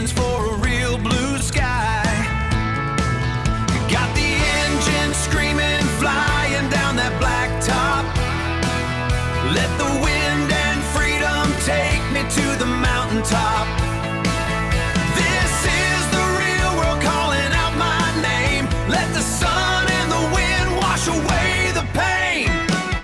canyons for a real blue sky. Got the engine screaming, flying down that blacktop. Let the wind and freedom take me to the mountaintop. This is the real world calling out my name. Let the sun and the wind wash away the pain.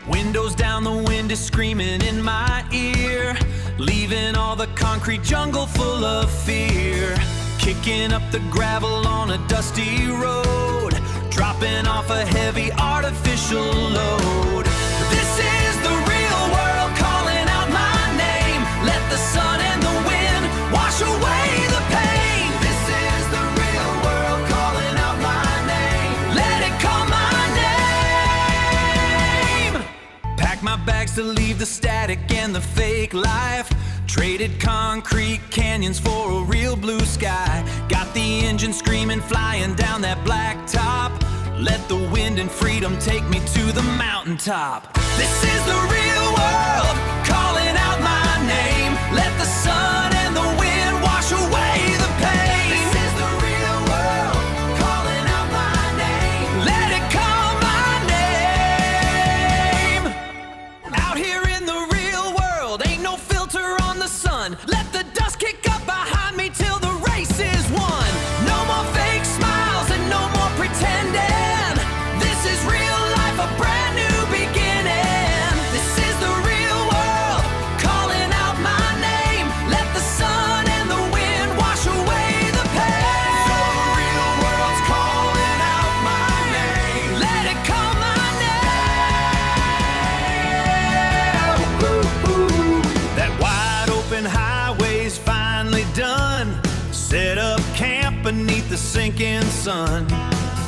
Windows down, the wind is screaming in my ear, leaving all the concrete jungle full of fear. Kicking up the gravel on a dusty road, dropping off a heavy artificial load. This is the real world calling out my name. Let the sun and the wind wash away the pain. This is the real world calling out my name. Let it call my name. Pack my bags to leave the static and the fake life. Traded concrete canyons for a real blue sky. Got the engine screaming, flying down that blacktop. Let the wind and freedom take me to the mountaintop. This is the real world calling out my name. Let the sun and the wind wash away the pain. This is the real world calling out my name. Let it call my name. Out here in the real world, ain't no filter on the sun. Let the dust kick up behind me till the race is won. No more fake smiles and no more pretending. This is real life, a brand new beginning. This is the real world calling out my name. Let the sun and the wind wash away the pain. The real world's calling out my name. Let it call my name. That wide open highway's finally done. Set up camp beneath the sinking sun.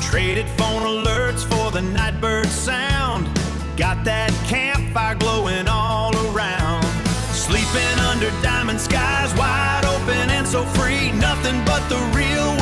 Traded phone alerts for the nightbird sound. Got that campfire glowing all around. Sleeping under diamond skies, wide open and so free. Nothing but the real